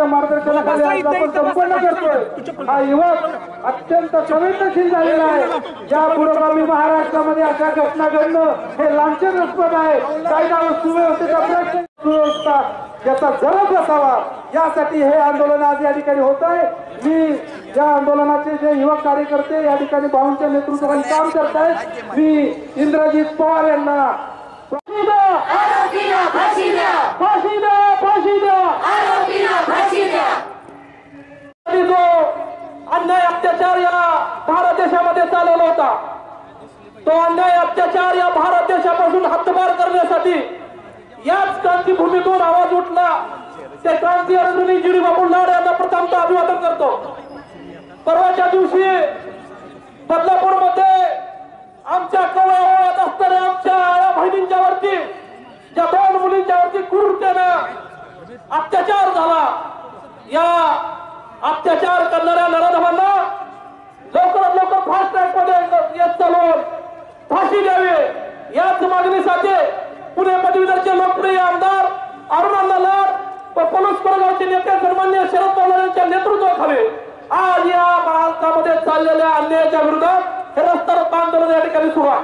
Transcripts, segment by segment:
यांच्या मार्गदर्शनाखाली आपण संपन्न करतोय। हा युवक अत्यंत संवेदनशील झालेला आहे। या पुरोगामी महाराष्ट्रामध्ये अशा घटना घडणं हे लांछनास्पद आहे। कायदा व सुव्यवस्थेचा प्रश्न सुव्यवस्था याचा जरब असावा यासाठी हे आंदोलन आज या ठिकाणी होत आहे। मी या आंदोलनाचे जे युवक कार्यकर्ते या ठिकाणी भाऊंच्या नेतृत्वाखाली काम करत आहेत, मी इंद्रजित पवार यांना फाशी द्या, जो अन्याय अत्याचार या भारत देशामध्ये चालवला होता, तो अन्याय अत्याचार या भारत देशापासून हद्दपार करण्यासाठी याच क्रांतीभूमीतून आवाज उठला। ते क्रांती अग्रणी जिरीबापू लाड यांना प्रथमतः अभिवादन करतो। परवाच्या दिवशी बदलापूरमध्ये आमच्या कवळावळात असणाऱ्या आमच्या आया बहिणींच्या वरती ज्या 2 मुलींच्या वरती क्रूरतेनं अत्याचार झाला, या अत्याचार करणाऱ्या नराधमांना लवकरात लवकर फास्ट ट्रॅक मध्ये चालवून फाशी द्यावी याच मागणीसाठी पुणे पदवीधरचे लोकप्रिय आमदार अरुणांना लाड व पलूस परगावचे नेते सन्माननीय शरद पवार यांच्या नेतृत्वाखाली आज या महाराष्ट्रामध्ये चाललेल्या अन्यायाच्या विरोधात हे रस्ता रोको आंदोलन या ठिकाणी सुरू आहे।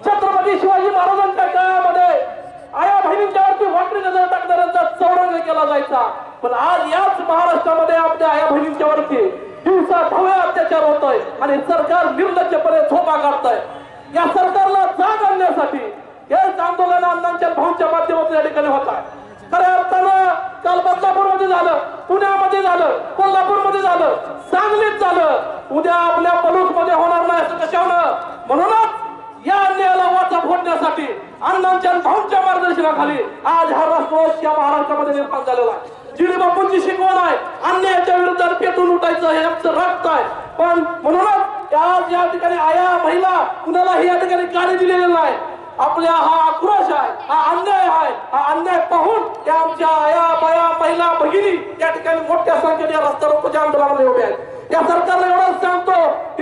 छत्रपती शिवाजी महाराजांच्या काळामध्ये आया बहिणींच्यावरती वाकडी नजर टाकणाऱ्यांचा चौरंग केला जायचा, पण आज याच महाराष्ट्रामध्ये आपल्या आया बहिणींच्यावरती दिवसा ढवळ्या अत्याचार होतोय आणि सरकार निर्लज्जपणे झोपा काढतंय। या सरकारला जाग आणण्यासाठी हेच आंदोलन अण्णांच्या भाऊंच्या माध्यमातून या ठिकाणी होत आहे। खऱ्या अर्थानं काल बदलापूरमध्ये झालं, पुण्यामध्ये झालं, कोल्हापूरमध्ये झालं, सांगलीत झालं, उद्या आपल्या पलूसमध्ये होणार नाही असं कशावनं। म्हणूनच या अन्यायाला वाचा फोडण्यासाठी अण्णांच्या भाऊंच्या मार्गदर्शनाखाली आज हा राष्ट्ररोष या महाराष्ट्रामध्ये निर्माण झालेला आहे। जिरीबापूंची शिकवण आहे, अन्यायाच्या विरोधात पेटून उठायचं हे आमचं रक्त आहे। पण म्हणूनच आज या ठिकाणी आया महिला कुणालाही या ठिकाणी कार्य दिलेलं नाही। आपल्या हा आक्रोश आहे, हा अन्याय आहे, हा अन्याय पाहून त्या आमच्या आया बाया महिला भगिनी या ठिकाणी मोठ्या संख्येने रस्ता रोकोच्या आंदोलनामध्ये उभे आहेत। या सरकारला एवढंच सांगतो,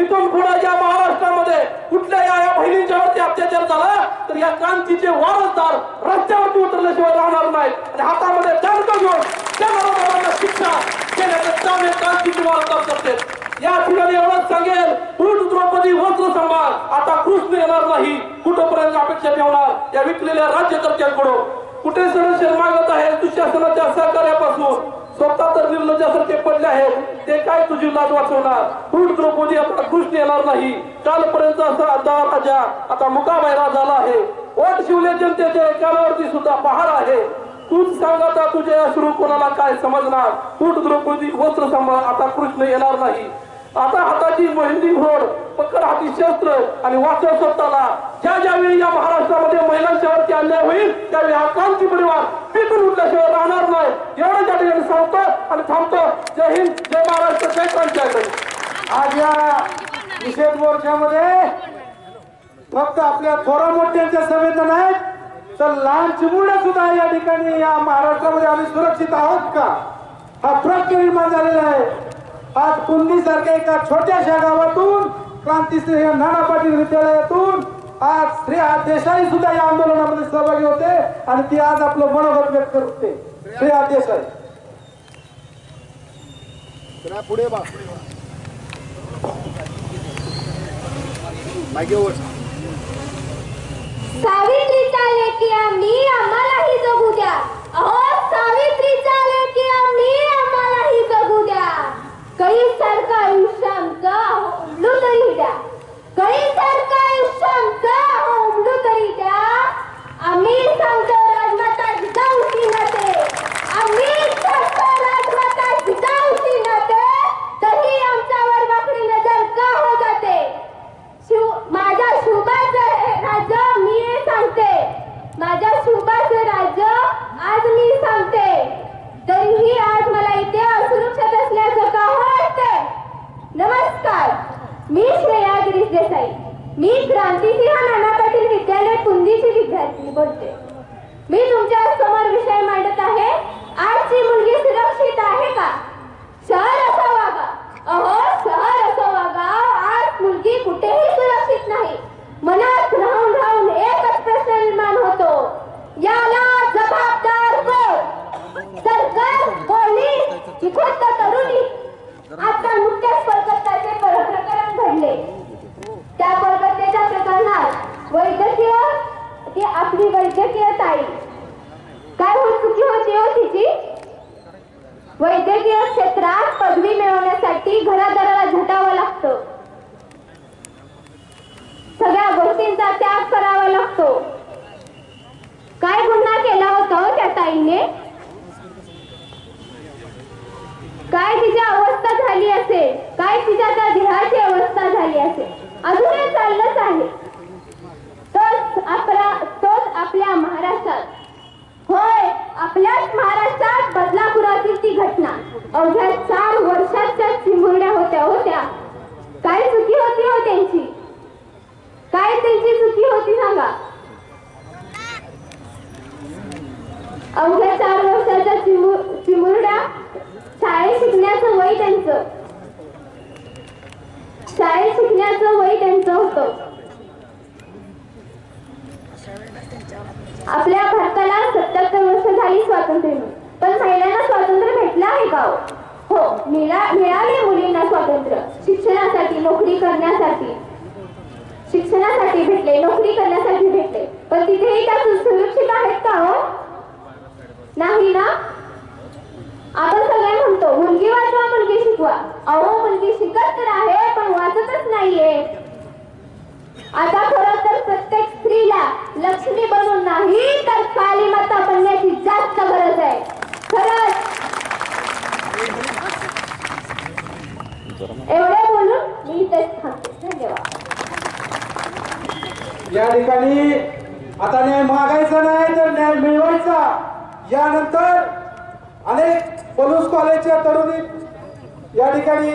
इथून पुढे या महाराष्ट्रामध्ये कुठल्याही आया बहिणींच्यावरती अत्याचार झाला तर या क्रांतीचे वारसदार रस्त्यावरती उतरल्याशिवाय राहणार नाहीत आणि हातामध्ये दंड घेऊन त्या नराधमांना शिक्षा देण्याचे काम हे क्रांतीचे वारसदार करते। या ठिकाणी एवढंच सांगेल, उठ द्रौपदी वस्त्र सांभाळ, आता कृष्ण येणार नाही, कुठपर्यंत अपेक्षा ठेवणार या विकलेल्या राज्यकर्त्यांकडून। कुठे संरक्षण मागत आहे दुःशासनाच्या सहकार्यापासून, स्वतः तर निर्लज्जासारखे पडले आहेत, ते काय तुझी लाज वाचवणार। उठ द्रौपदी, आता कृष्ण येणार नाही, कालपर्यंत असा राजा आता मुकाबैरा झाला आहे, ओट शिवले जनतेच्या कानावरती सुद्धा पहार आहे, तूच सांग आता तुझे अश्रू कोणाला काय समजणार। उठ द्रौपदी वस्त्र सांभाळ, आता कृष्ण येणार नाही, आता हाताची मेहंदी घोड, पकड हाती शस्त्र आणि वाचव स्वतःला। ज्या ज्यावेळी या महाराष्ट्रामध्ये महिलांच्यावरती अन्याय होईल त्यावेळी हा क्रांती परिवार पेटून उठल्याशिवाय राहणार नाही, एवढं त्या ठिकाणी सांगतो आणि थांबतो। जय हिंद, जय महाराष्ट्र, जय क्रांती। आज या निषेध मोर्चामध्ये फक्त आपल्या थोरा मोठ्यांच्या सभेत नाहीत तर लहान चिमुरड्या सुद्धा या ठिकाणी या महाराष्ट्रामध्ये आम्ही सुरक्षित आहोत का हा प्रश्न निर्माण झालेला आहे। आज कुंडी सारख्या एका छोट्याशा गावातून क्रांतीसिंह नाना पाटील विद्यालयातून आज श्रेया देसाई सुद्धा या आंदोलनामध्ये सहभागी होते आणि ती आज आपलं मनोगत व्यक्त करते। श्रेया देसाई पुढे बा सावित्रीचा लेकी आम्ही, आम्हालाही जगू द्या। अहो सावित्रीचा लेकी आम्ही, आम्हालाही जगू द्या। काही सारखं आयुष्य आमचं उमलू तरी द्या, काही सारखं आयुष्य आमचं उमलू तरी द्या। आम्ही सांगतो राजमाता जिजाऊची नाते, आम्ही सांगतो राजमाता जिजाऊची नाते, तरी आमच्यावर वाकडी नजर का हो जाते। माझ्या शुभाचं राज्य मी सांगते, माझ्या शुभाचं राज्य आज मी सांगते, तरीही आज मला इथे असुरक्षित असल्याचं का वाटते। नमस्कार, मी श्रेया गिरीश देसाई, मी क्रांतीसिंह नाना पाटील विद्यालय पुंदीची विद्यार्थी बोलते। मी तुमच्या समोर विषय मांडत आहे, आजची मुलगी सुरक्षित आहे का। शहर असो वा गाव, अहो शहर असो वा गाव, आज मुलगी कुठेही सुरक्षित नाही। मनात राहून राहून एकच प्रश्न निर्माण होतो, याला जबाबदार कोण। सरकार, पोलीस, हो तिची? वैद्यकीय क्षेत्रात पदवी मिळवण्यासाठी घरादाराला झटावं लागतं, सगळ्या गोष्टींचा त्याग करावा लागतो. काय गुन्हा केला होता हो त्या ताईने? काय तिची अवस्था झाली असेल, काय तिच्या त्या देहाची अवस्था झाली असेल, अजूनही चाललंच आहे. तोच आपल्या महाराष्ट्रात, होय आपल्याच महाराष्ट्रात बदलापुरातील ती घटना. अवघ्या 4 वर्षाच्या चिमुरड्या होत्या. काय चुकी होती हो त्यांची? काय त्यांची चुकी होती सांगा? अवघ्या 4 वर्षाच्या चिमुरड्या, शाळेत शिकण्याचं वय त्यांचं, शाळेत शिकण्याचं वय त्यांचं होतं. आपल्या भारताला 77 वर्ष झाली स्वातंत्र्य मिळून, पण महिलांना स्वातंत्र्य भेटलं आहे का हो? मिळाले मुलींना स्वातंत्र्य. शिक्षणासाठी, नोकरी करण्यासाठी, शिक्षणासाठी भेटले, नोकरी करण्यासाठी भेटले, पण तिथेही त्या सुरक्षित आहेत का हो? नाही ना. आपण सगळे म्हणतो मुलगी वाचवा, मुलगी शिकवा. अहो मुलगी शिकत तर आहे पण वाचतच नाहीये. आता खरं तर प्रत्येक स्त्रीला लक्ष्मी बनून नाही तर काली माता बनण्याची जास्त गरज आहे. खरंच एवढे बोलून मी इथेच थांबते. धन्यवाद. या ठिकाणी आता न्याय मागायचा नाही तर न्याय मिळवायचा. यानंतर अनेक पलूस कॉलेजच्या तरुणी या ठिकाणी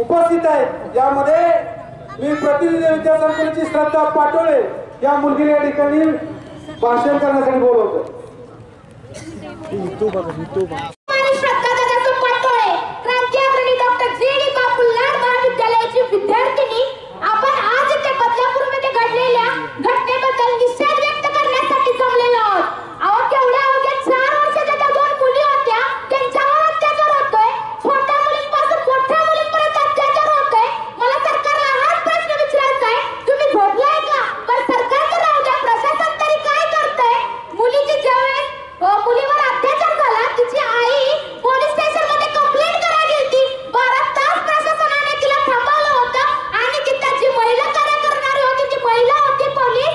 उपस्थित आहेत. यामध्ये मी प्रतिनिधी विद्यासंकुलची श्रद्धा पाटोळे या मुलगीला या ठिकाणी भाषण करण्यासाठी बोलवतो. विद्यार्थिनी, आपण आज इथे बदलापूरमध्ये घडलेल्या घटनेबद्दल निषेध व्यक्त करण्यासाठी जमलेलो आहोत. अहो केवढ्या अवघ्या 4 वर्षाच्या त्या 2 मुली होत्या, त्यांच्यावर अत्याचार होतोय. छोट्या मुलींपासून मोठ्या मुलींपर्यंत अत्याचार होतोय. मला सरकारला हाच प्रश्न विचारायचा आहे, तुम्ही झोपलाय का? पण सरकार तर राहू द्या, प्रशासन तरी काय करतंय? मुलीची ज्यावेळेस मुलीवर अत्याचार झाला, तिची आई पोलीस स्टेशन मध्ये कंप्लेंट करायला गेली. 12 तास प्रशासनाने तिला थांबवलं होतं आणि तिथं जी महिला कार्य करणारी होती, ती महिला होती पोलीस,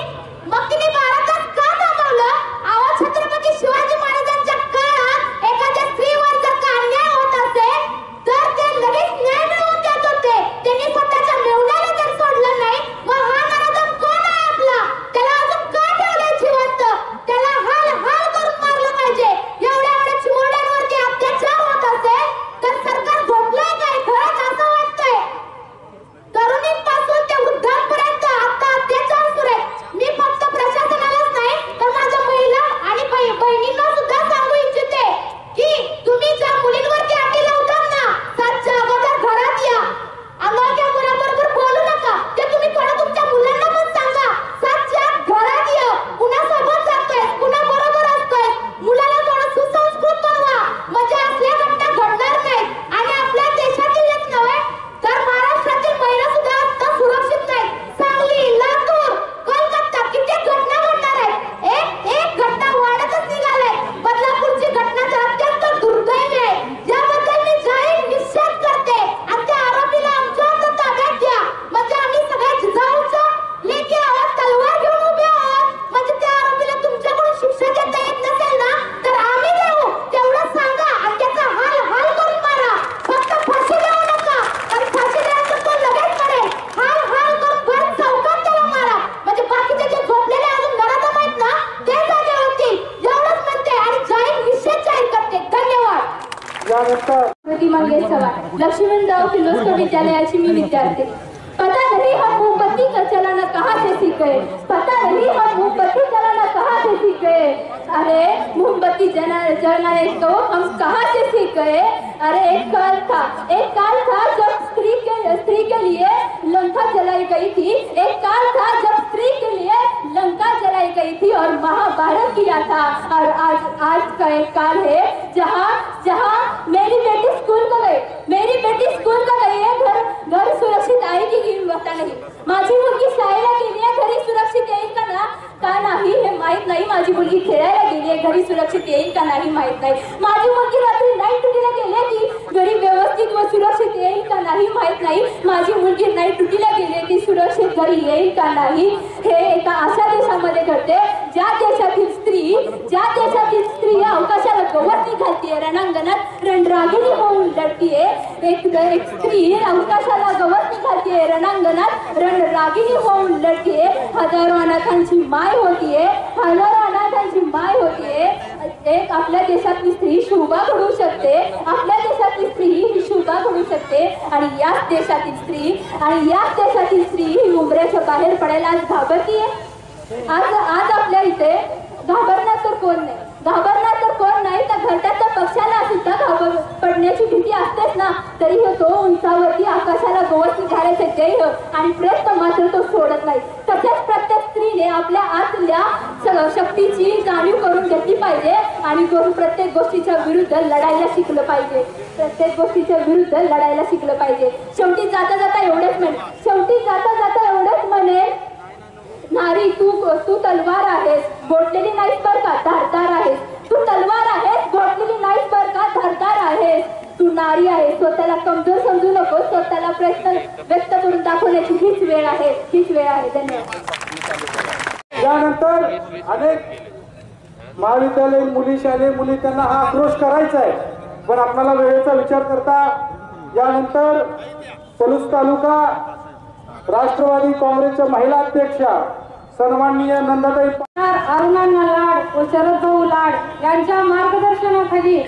मग तिने 12 तास का थांबवलं? अहो छत्रपती शिवाजी महाराजांच्या काळात एखाद्या स्त्रीवर जर का अन्याय होत असेल तर ते लगेच न्याय मिळवून देत होते. त्यांनी स्वतःच्या मेवण्याला जर सोडलं नाही, मग हा नराधम कोण आहे आपला? त्याला अजून का ठेवलंय जिवंत? त्याला हाल करून मारलं पाहिजे. एवढ्या चिमुरड्यांवरती अत्याचार होत असेल तर सरकार झोपलंय काय? खरंच असं वाटतंय. तरुणींपासून ते वृद्धांपर्यंत आता अत्याचार सुरू आहे. मी फक्त प्रशासनालाच नाही तर माझ्या महिला आणि बहिणींना सुद्धा सांगू इच्छिते की तुम्ही ज्या मुलींवरती अटी लावतात ना, 7च्या अगोदर घरात या. अनोळख्या मुलाबरोबर बोलू नका. ते तुम्ही थोडं तुमच्या मुलांना पण सांगा. 7च्या घरात या. कुणासोबत जातोय, कुणाबरोबर असतोय, मुलाला थोडं सुसंस्कृत बनवा, म्हणजे असल्या घटना घडणार नाहीत. आणि आपल्या देशातीलच नव्हे तर महाराष्ट्रातील महिला सुद्धा आता सुरक्षित नाहीत. सांगली, लातूर, कोलकाता कित्येक घटना घडणार आहेत. एक घटना वाढतच निघालाय. बदलापूरची घटना तर अत्यंत दुर्दैवी आहे, याबद्दल मी जाहीर निषेध करते. आणि त्या आरोपीला आमच्या ताब्यात द्या, म्हणजे आम्ही सगळ्या जिजाऊच्या लेकी आहोत, तलवार घेऊन उभे आहोत. म्हणजे त्या आरोपीला तुमच्याकडून शिक्षा देता येत नसेल ना तर आम्ही देऊ, तेवढं सांगा. आणि त्याचा हाल करून मारा. फक्त फाशी देऊ नका. आणि फाशी द्यायचं तो लगेच करेल. हाल करून भर चौकात त्याला मारा, म्हणजे बाकीचे जे झोपलेले अजून नराधम आहेत ना ते जागे होतील. एवढंच म्हणते आणि जाहीर निषेध जाहीर करते. धन्यवाद. यानंतर मंगेश चव्हाण, लक्ष्मणराव फिलोसॉफी विद्यालयाची मी विद्यार्थी. पता नहीं हम मोमबत्ती का चलाना कहाँ से सीख गए, पता नहीं हम मोमबत्ती चलाना कहाँ से सीख गए. अरे मोमबत्ती जलाना तो हम कहाँ से सीख गए. अरे एक काल था जब स्त्री के लिए लंका जलाई गई थी. एक काल था जब स्त्री के लिए लंका जलाई गई थी और महाभारत किया था. और आज का एक काल है जहाँ मेरी बेटी स्कूल को गई. मेरी बेटी स्कूल को गई है. घर सुरक्षित आएगी की पता नहीं. माझी मुलगी शाळेला गेली आहे, घरी सुरक्षित येईल का नाही हे माहित नाही, माझी मुलगी खेळायला गेली आहे, घरी सुरक्षित येईल का नाही माहित नाही, माझी मुलगी रात्री नाईट ड्युटीला गेली ती घरी व्यवस्थित व सुरक्षित येईल का नाही माहित नाही, माझी मुलगी नाईट ड्युटीला गेली ती सुरक्षित घरी येईल का नाही. हे एका अशा देशामध्ये घडते ज्या देशातील स्त्री अवकाशाला गवसणी घालतीये, रणांगणात रणरागिणी होऊन लढतीये. एक स्त्री अवकाशाला गवसणी घालतीये, रणांगणात रणरागिणी होऊन लढतीये. हजारो अनाथांची माय होतीये, एक आपल्या देशातली स्त्री शोभा घडू शकते, आपल्या देशातली स्त्री ही शोभा घडू शकते. आणि याच देशातील स्त्री ही उंबऱ्याच्या बाहेर पडायला आज घाबरतीये. आज आपल्या इथे घाबरणार तर कोण नाही, तर घरट्याच्या पक्षाला सुद्धा पडण्याची भीती असतेच ना. तरी तो उंचावरती आकाशाला गवसणी घालायचे ध्येय आणि प्रयत्न मात्र तो सोडत नाही. तसेच प्रत्येक स्त्रीने आपल्या आतल्या शक्तीची जाणीव करून घेतली पाहिजे आणि प्रत्येक गोष्टीच्या विरुद्ध लढायला शिकलं पाहिजे. शेवटी जाता जाता एवढेच म्हणे, नारी तू तलवार आहेस, गोठलेली नाहीस बर का, धारदार आहेस. तू तलवार आहेस, गोठलेली नाहीस बर का, धारदार आहेस. तू नारी आहेस, स्वतःला कमजोर समजू नको, स्वतःला प्रश्न व्यक्त करून दाखवण्याची हीच वेळ आहे. धन्यवाद. यानंतर अनेक महाविद्यालयीन मुली, शालेय मुली, त्यांना हा आक्रोश करायचा आहे, पण आपल्याला वेळेचा विचार करता यानंतर पलूस तालुका राष्ट्रवादी काँग्रेसच्या महिला अध्यक्षा सन्माननीय नंदाताई अरुणांना लाड व शरदभाऊ लाड यांच्या मार्गदर्शनाखाली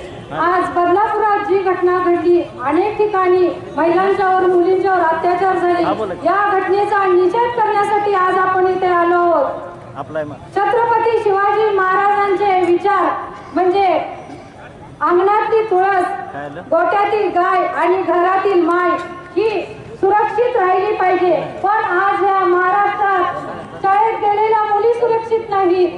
आज बदलापुरात जी घटना घडली, अनेक ठिकाणी महिलांच्यावर मुलींच्यावर अत्याचार झाले, या घटनेचा निषेध करण्यासाठी आज आपण इथे आलो आहोत. छत्रपती शिवाजी महाराजांचे विचार म्हणजे अंगणातली तुळस, गोट्यातील गाय आणि घरातील माय ही सुरक्षित राहिली पाहिजे. पण आज या महाराष्ट्रात शाळेत गेलेल्या मुली सुरक्षित नाहीत,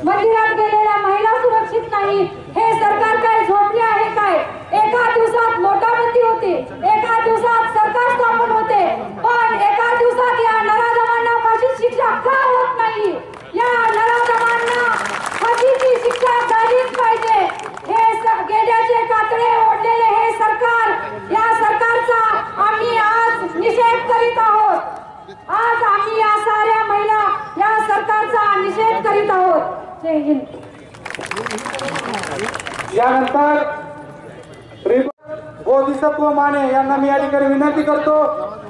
मंदिरात गेलेल्या महिला सुरक्षित नाहीत. हे सरकार काय झोपले आहे काय? एका दिवसात नोटाबंदी होते, एका दिवसात सरकार स्थापन होते, पण एका दिवसात या नराधमांना फाशीची शिक्षा का होत नाही? या नराधमांना फाशीची शिक्षा झालीच पाहिजे. हे गेल्याचे कातळे ओढलेले हे सरकार, या सरकारचा आम्ही आज निषेध करीत आहोत. आज आम्ही या साऱ्या महिला या सरकारचा निषेध करीत आहोत. जय हिंद. यानंतर बोधिसत्व माने यांना मी या ठिकाणी विनंती करतो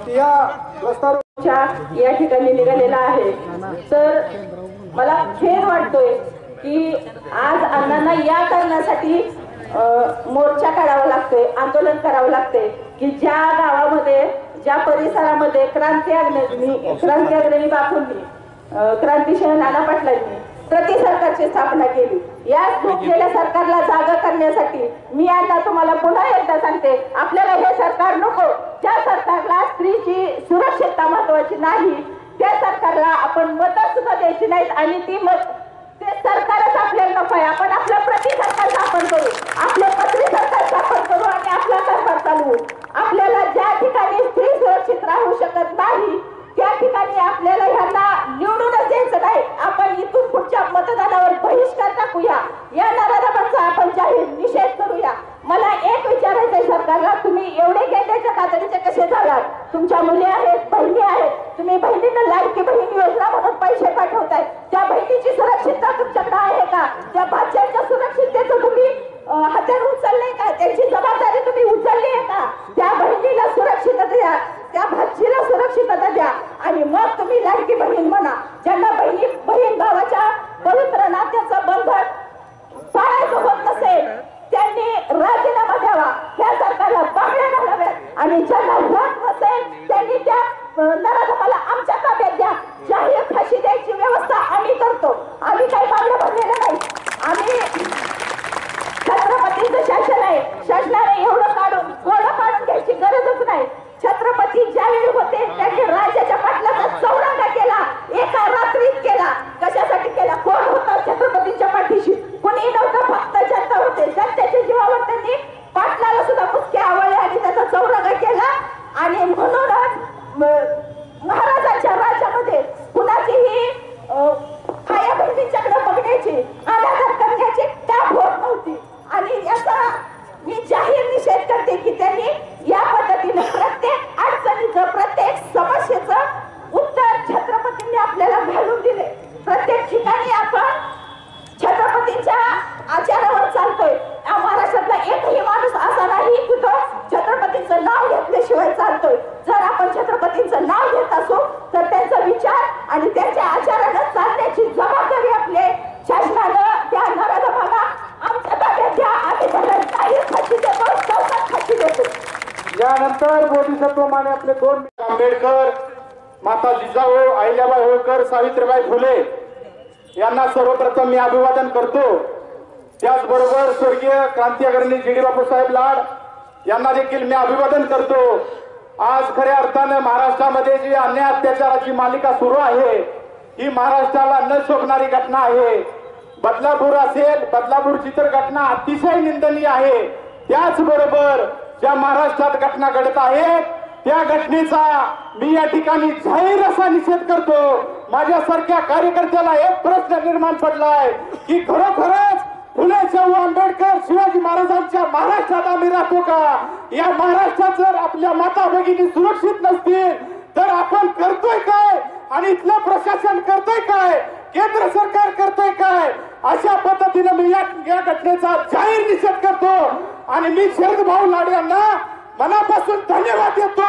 की या रस्त्यावर या ठिकाणी निघालेला आहे. तर मला खेद वाटतोय की आज अण्णांना या कारणासाठी मोर्चा काढावा लागतोय, आंदोलन करावं लागतंय की ज्या गावामध्ये, ज्या परिसरामध्ये क्रांती अग्रणी बापूंनी, क्रांतिशह नाना पाटलांनी प्रति सरकारची स्थापना केली. या झोपलेल्या सरकारला जागा करण्यासाठी मी आता तुम्हाला पुन्हा एकदा सांगते, आपल्याला हे सरकार नको. ज्या सरकारला स्त्रीची सुरक्षितता महत्वाची नाही, त्या सरकारला आपण मतं सुद्धा द्यायची नाहीत आणि ते सरकारच आपल्याला नको आहे. आपण आपलं प्रति सरकार स्थापन करू, आपले पत्री सरकार स्थापन करू आणि आपला सरकार चालवू. आपल्याला ज्या ठिकाणी स्त्री सुरक्षित राहू शकत नाही त्या ठिकाणी आपल्याला ह्यांना निवडूनच द्यायचं नाही. आपण इथून पुढच्या मतदानावर बहिष्कार टाकूया, या नराधमांचा आपण जाहीर निषेध करूया. मला एक विचारायचंय सरकारला, तुम्ही एवढे गेल्याच्या कातडीचे कसे झालात? तुमच्या मुली आहेत, बहिणी आहेत, तुम्ही बहिणींना लाडकी बहीण योजना म्हणून पैसे पाठवताय. त्या बहिणीची सुरक्षितता तुमच्याकडे आहे का? त्या भाच्याच्या सुरक्षिततेचं तुम्ही हातात उचलले का? त्यांची जबाबदारी तुम्ही उचलली आहे का? त्या बहिणीला सुरक्षितता द्या, त्या भाचीला सुरक्षितता द्या आणि मग तुम्ही लाडकी बहीण म्हणा. ज्यांना बहीण भावाच्या पवित्र नात्याचं बंधन पाळायचं होत नसेल त्यांनी राजीनामा द्यावा, त्या सरकारला बांगड्या घालाव्यात आणि ज्यांना होत नसेल त्यांनी त्या नराधमाला आमच्या ताब्यात द्या. जाहीर यानंतर बोधिसत्व माने आपले 2 मिनिट. आंबेडकर, माता जिजाऊ, अहिल्याबाई होळकर, सावित्रीबाई फुले यांना सर्वप्रथम मी अभिवादन करतो. त्याचबरोबर स्वर्गीय क्रांतिअग्रणी जी.डी. बापूसाहेब लाड यांना देखील मी अभिवादन करतो. आज खऱ्या अर्थानं महाराष्ट्रामध्ये जी अन्याय अत्याचाराची मालिका सुरू आहे ही महाराष्ट्राला न शोभणारी घटना आहे. बदलापूर असेल, बदलापूरची तर घटना अतिशय निंदनीय आहे. त्याचबरोबर ज्या महाराष्ट्रात घटना घडत आहेत त्या घटनेचा मी या ठिकाणी जाहीर असा निषेध करतो. माझ्यासारख्या कार्यकर्त्याला एक प्रश्न निर्माण पडलाय की खरोखरच फुले शाहू आंबेडकर शिवाजी महाराजांच्या महाराष्ट्रात आम्ही राहतो का? या महाराष्ट्रात जर आपल्या माता भगिनी सुरक्षित नसतील तर आपण करतोय काय आणि इथलं प्रशासन करतोय काय, केंद्र सरकार करतोय काय? अशा पद्धतीने मी या घटनेचा जाहीर निषेध करतो आणि मी शरद भाऊ लाड यांना मनापासून धन्यवाद देतो.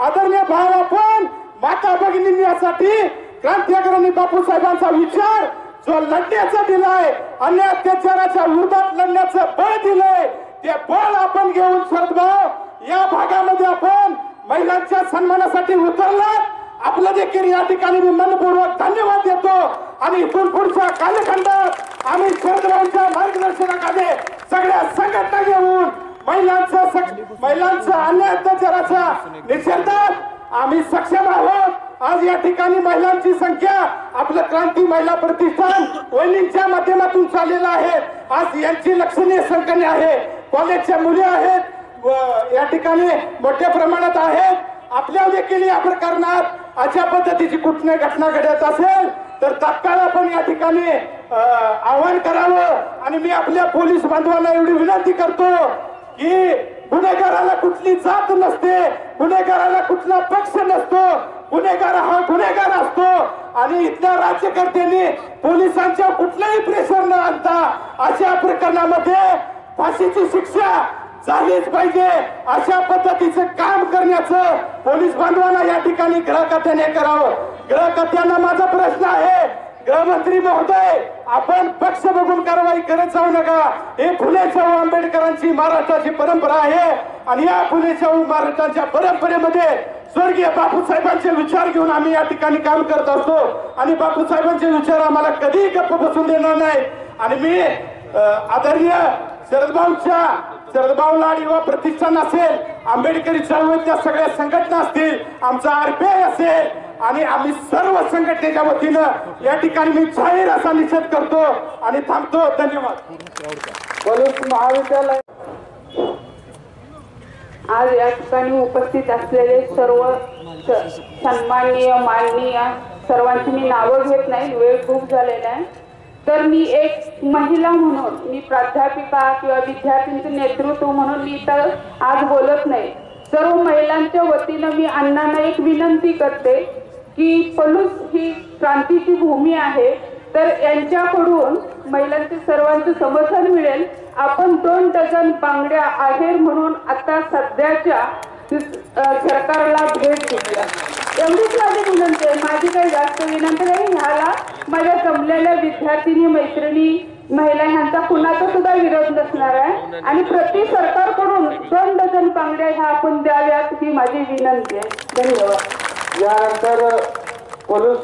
आदरणीय भाव, आपण माता भगिनींसाठी क्रांतिअग्रणी बापूसाहेबांचा विचार जो लढण्याचा दिलाय, अन्याय अत्याचाराच्या विरोधात लढण्याचं बळ दिलंय, ते बळ आपण घेऊन शरद भाऊ या भागामध्ये आपण महिलांच्या सन्मानासाठी उतरलात. आपलं देखील या ठिकाणी मी मनपूर्वक धन्यवाद देतो आणि इथून पुढच्या कालखंडात आम्ही शरद भाऊंच्या मार्गदर्शनाखाली सगळ्या संघटना घेऊन महिलांच्या अन्याय अत्याचाराच्या निषेधात आम्ही सक्षम आहोत. आज या ठिकाणी महिलांची संख्या आपलं क्रांती महिला प्रतिष्ठान वहिनींच्या माध्यमातून चाललेलं आहे. आज यांची लक्षणीय संख्या आहे. कॉलेजच्या मुली आहेत, या ठिकाणी मोठ्या प्रमाणात आहेत. आपल्या देखील या प्रकरणात अशा पद्धतीची कुठली घटना घडत असेल तर तात्काळ आपण या ठिकाणी आवाहन करावं. आणि मी आपल्या पोलीस बांधवांना एवढी विनंती करतो की गुन्हेगाराला कुठली जात नसते, गुन्हेगाराला कुठला पक्ष नसतो, गुन्हेगार हा गुन्हेगार असतो. आणि इथल्या राज्यकर्त्यांनी पोलिसांच्या कुठलाही प्रेशर न आणता अशा प्रकरणामध्ये फाशीची शिक्षा झालीच पाहिजे. अशा पद्धतीचं काम करण्याचं पोलीस बांधवांना या ठिकाणी गृहखात्याने करावं. गृहखात्यांना माझा प्रश्न आहे, गृहमंत्री महोदय, आपण पक्ष बघून कारवाई करत जाऊ नका. हे फुले शाहू आंबेडकरांची महाराष्ट्राची परंपरा आहे आणि या फुले शाहू महाराष्ट्राच्या परंपरेमध्ये स्वर्गीय बापूसाहेबांचे विचार घेऊन आम्ही या ठिकाणी काम करत असतो आणि बापूसाहेबांचे विचार आम्हाला कधीही गप्प बसून देणार नाही. आणि मी आदरणीय शरद भाऊ लाड युवा प्रतिष्ठान असेल, आंबेडकरी चळवळीतल्या सगळ्या संघटना असतील, आमचा RPI असेल आणि आम्ही सर्व संघटनेच्या वतीनं या ठिकाणी मी जाहीर असा निषेध करतो आणि थांबतो. धन्यवाद. पोलीस महाविद्यालय आज या ठिकाणी उपस्थित असलेले सर्व सन्माननीय माननीय सर्वांची मी नावं घेत नाही, वेळ खूप झालेला आहे. तर मी एक महिला म्हणून, मी प्राध्यापिका किंवा विद्यार्थ्यांचं नेतृत्व म्हणून मी इथं आज बोलत नाही. सर्व महिलांच्या वतीनं मी अण्णांना एक विनंती करते की पलूस ही क्रांतीची भूमी आहे, तर यांच्याकडून महिलांचे सर्वांचे समर्थन मिळेल. आपण 2 डझन बांगड्या आहेर म्हणून आता सध्याच्या सरकारला भेट देऊया, एवढीच माझी विनंती आहे. माझी काही जास्त विनंती नाही. ह्याला माझ्या जमलेल्या विद्यार्थिनी, मैत्रिणी, महिला ह्यांचा कुणाचा सुद्धा विरोध नसणार आहे आणि प्रति सरकारकडून 2 डझन बांगड्या ह्या आपण द्याव्यात ही माझी विनंती आहे. धन्यवाद. यानंतर पोलीस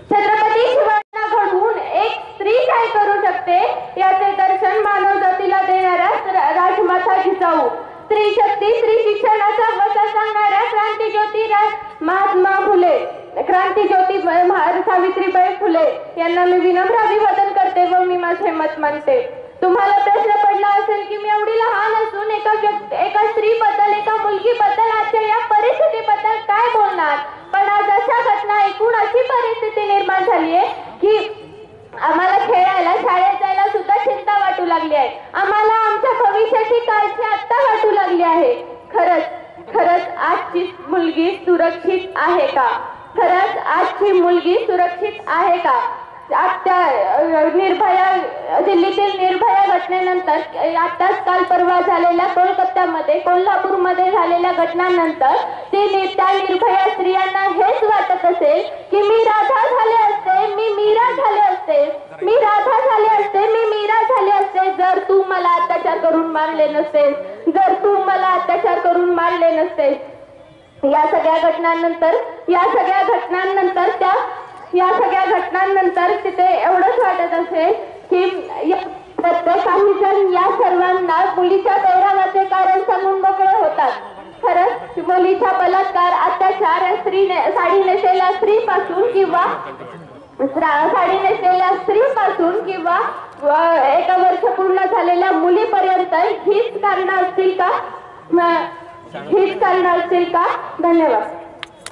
छत्रपती शिवाजींना घडवून एक स्त्री काय करू शकते याचे दर्शन मानव जातीला देणाऱ्या राजमाता जिजाऊ, स्त्री शक्ती, स्त्री शिक्षणाचा वसा सांगणाऱ्या क्रांतीज्योती महात्मा फुले, क्रांतीज्योती सावित्रीबाई फुले यांना मी विनम्र अभिवादन करते व मी माझे मत मांडते. तुम्हाला प्रश्न पडला असेल की मी एवढी लहान असून एका स्त्रीबद्दल, एका मुलगीबद्दल, आजच्या या परिस्थितीबद्दल काय बोलणार. पण आज अशा घटना ऐकून अशी परिस्थिती निर्माण झाली आहे की आम्हाला खेळायला, शाळेत जायला सुद्धा चिंता वाटू लागली आहे. आम्हाला आमच्या भविष्याची काळजी आता वाटू लागली आहे. खरंच आजची मुलगी सुरक्षित आहे का? खरंच आजची मुलगी सुरक्षित आहे का? निर्भया, दिल्लीतील निर्भया घटनेनंतर, आताच काल परवा झालेल्या कोल्हापूरमध्ये झालेल्या घटनांनंतर त्या निर्भया स्त्रियांना हेच वाटत असेल की मी राधा झाले असते, मी मीरा झाले असते, मी राधा झाले असते, मी मीरा झाले असते जर तू मला अत्याचार करून मारले नसते, जर तू मला अत्याचार करून मारले नसते, या सगळ्या घटनांनंतर तिथे एवढंच वाटत असेल की काही जण या सर्वांना मुलीच्या पेहरावाचे कारण सांगून मोकळे होतात. खरंच मुलीचा बलात्कार, अत्याचार साडी नेसलेल्या स्त्रीपासून किंवा 1 वर्ष पूर्ण झालेल्या मुलीपर्यंत हीच कारण असतील का? धन्यवाद.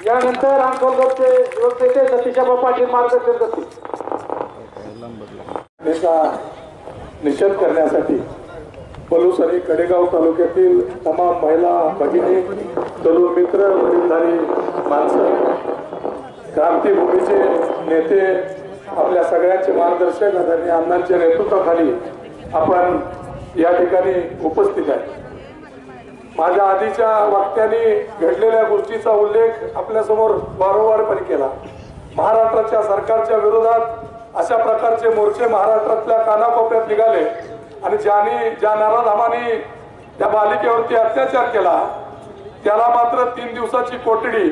यानंतर आंदोलनाचे युवक सतीशाबा पाटील मार्गदर्शन करतील. निषेध करण्यासाठी पलूस आणि कडेगाव तालुक्यातील तमाम महिला भगिनी, तरुण मित्र, वडीलधारी माणसं, क्रांतीभूमीचे नेते, आपल्या सगळ्यांचे मार्गदर्शक आदरणीय अण्णांच्या नेतृत्वाखाली आपण या ठिकाणी उपस्थित आहे. माझ्या आधीच्या वक्त्यांनी घडलेल्या गोष्टीचा उल्लेख आपल्यासमोर वारंवारपणे केला. महाराष्ट्राच्या सरकारच्या विरोधात अशा प्रकारचे मोर्चे महाराष्ट्रातल्या कानाकोपऱ्यात निघाले आणि ज्या नराधामाने त्या बालिकेवरती अत्याचार केला त्याला मात्र 3 दिवसाची कोठडी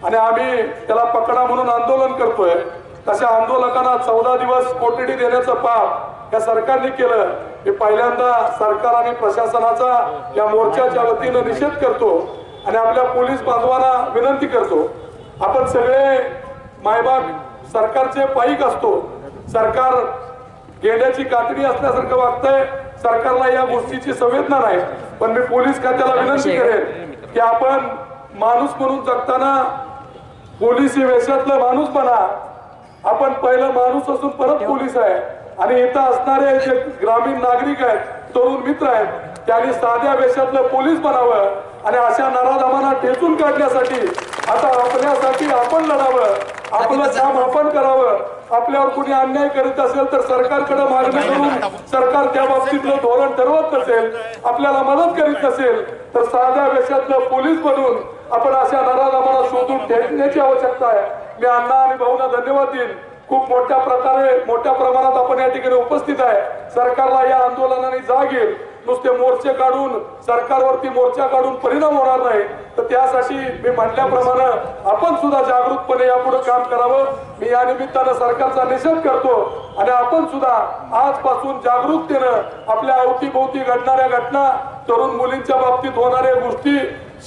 आणि आम्ही त्याला पकडा म्हणून आंदोलन करतोय. तशा आंदोलकांना 14 दिवस कोठडी देण्याचं पाप या सरकारने केलं. मी पहिल्यांदा सरकार आणि प्रशासनाचा या मोर्चाच्या वतीनं निषेध करतो आणि आपल्या पोलीस बांधवांना विनंती करतो, आपण सगळे मायबाप सरकारचे पाईक असतो. सरकार गेंड्याची कातडी असल्यासारखं वागतंय. सरकारला या गोष्टीची संवेदना नाही. पण मी पोलीस खात्याला विनंती करेन की आपण माणूस म्हणून जगताना पोलिसी वेशातलं माणूस बना. आपण पहिलं माणूस असून परत पोलीस आहे. आणि इथं असणारे जे ग्रामीण नागरिक आहेत, तरुण मित्र आहेत, त्यांनी साध्या वेशातलं पोलीस बनावं आणि अशा नराधमांना ठेचून काढण्यासाठी आता आपल्यासाठी आपण लढावं, आपलं काम आपण करावं. आपल्यावर कुणी अन्याय करीत असेल तर सरकारकडे मागणी करून सरकार त्या बाबतीतलं धोरण ठरवत नसेल, आपल्याला मदत करीत नसेल तर साध्या वेशातलं पोलीस बनून आपण अशा नराधमांना शोधून ठेचण्याची आवश्यकता आहे. मी अण्णा आणि भाऊंना धन्यवाद देईन. खूप मोठ्या प्रमाणात आपण या ठिकाणी उपस्थित आहे. सरकारला या आंदोलनाने जाग येईल. नुसते मोर्चे काढून सरकारवरती मोर्चा काढून परिणाम होणार नाही. तर त्यासाठी मी म्हटल्याप्रमाणे आपण सुद्धा जागृतपणे यापुढे काम करावं. मी या निमित्तानं सरकारचा निषेध करतो आणि आपण सुद्धा आजपासून जागरूकतेनं आपल्या अवतीभोवती घडणाऱ्या घटना, तरुण मुलींच्या बाबतीत होणाऱ्या गोष्टी,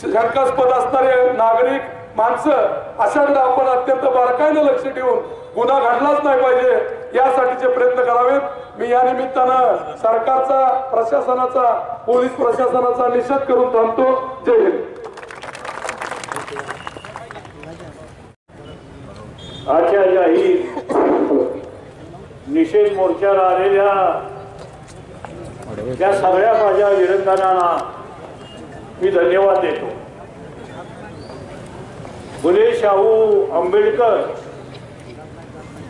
शंकास्पद असणारे नागरिक माणसं अशाकडे आपण अत्यंत बारकाईने लक्ष ठेवून गुन्हा घडलाच नाही पाहिजे यासाठीचे प्रयत्न करावेत. मी या निमित्तानं सरकारचा, प्रशासनाचा, पोलीस प्रशासनाचा निषेध करून थांबतो. जय हिंद. आजच्या जाहीर निषेध मोर्चाला आलेल्या त्या सगळ्या माझ्या विरंगणांना मी धन्यवाद देतो. फुले शाहू आंबेडकर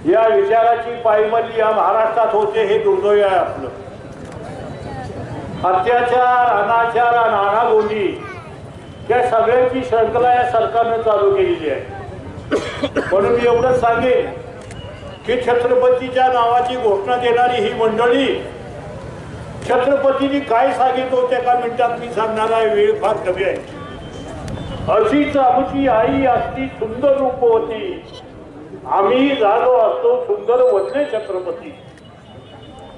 या विचाराची पायमल्ली या महाराष्ट्रात होते हे दुर्दैव आहे आपलं. अत्याचार, अनाचार, नाणागोंडी या सगळ्यांची श्रृंखला या सरकारने चालू केलेली आहे. म्हणून मी एवढंच सांगेन की छत्रपतीच्या नावाची घोषणा देणारी ही मंडळी छत्रपतींनी काय सांगितलं एका मिनिटात मी सांगणार आहे, वेळ फार कमी आहे. अशीच आमची आई असती सुंदर रूपवती, आम्ही झालो असतो सुंदर वचने छत्रपती.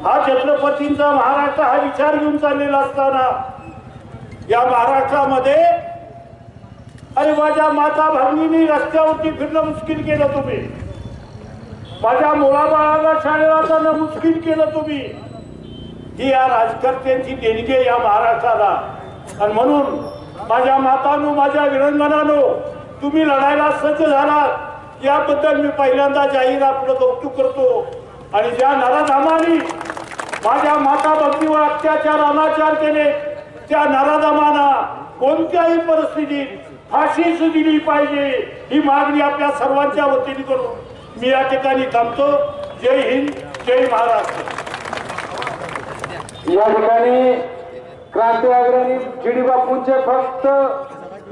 हा छत्रपतींचा महाराष्ट्र हा विचार घेऊन चाललेला असताना या महाराष्ट्रामध्ये अरे माझ्या माता भगिनींनी रस्त्यावरती फिरणं मुश्किल केलं तुम्ही, माझ्या मुलाबाळाला शाळेला जाणं मुश्किल केलं तुम्ही. ही या राजकर्त्यांची देणगी या महाराष्ट्राला. आणि म्हणून माझ्या मातांनो, माझ्या विरंगणांनो, तुम्ही लढायला सज्ज झालात याबद्दल मी पहिल्यांदा जाहीर आपलं कौतुक करतो. आणि ज्या नराधमांनी माझ्या माता भगिनीवर अत्याचार, अनाचार केले त्या नराधमांना कोणत्याही परिस्थितीत फाशीच दिली पाहिजे ही मागणी आपल्या सर्वांच्या वतीने करून मी या ठिकाणी थांबतो. जय हिंद, जय महाराष्ट्र. या ठिकाणी क्रांती अग्रणी जी.डी. बापूंचे फक्त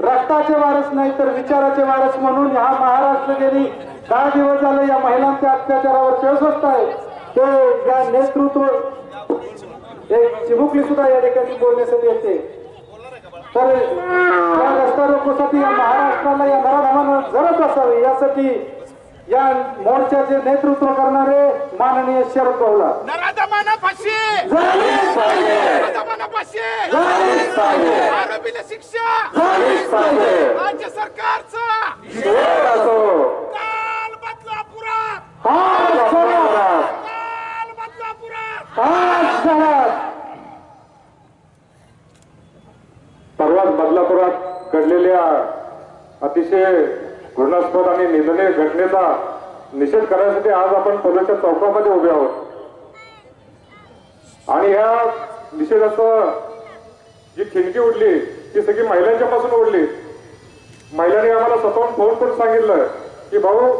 रक्ताचे वारस नाही तर विचाराचे वारस म्हणून हा महाराष्ट्र गेली 10 दिवस झाले या महिलांच्या अत्याचारावर त्रस्त आहे. ते या नेतृत्व एक चिमुकली सुद्धा या ठिकाणी बोलण्यासाठी येते. तर या रस्ता रोकोसाठी या महाराष्ट्राला या नराधमांना जरच असावे यासाठी या मोर्चाचे नेतृत्व करणारे माननीय शरद पवार नराधमांना फाशी, झालीच पाहिजे. नराधमांना फाशी, झालीच पाहिजे. आरोपीला शिक्षा, झालीच पाहिजे. राज्य सरकारचा शेर असो, काल बदलापुरात, हात शरद, काल बदलापुरात, हात शरद. परवाच बदलापुरात घडलेल्या अतिशय घृणास्पद आणि निंदनीय घटनेचा निषेध करण्यासाठी आज आपण पोलिसच्या चौकामध्ये उभे आहोत. आणि ह्या निषेधाचं जी खिणकी उडली ती सगळी महिलांच्या पासून उडली. महिलांनी आम्हाला स्वतःहून फोन करून सांगितलं की भाऊ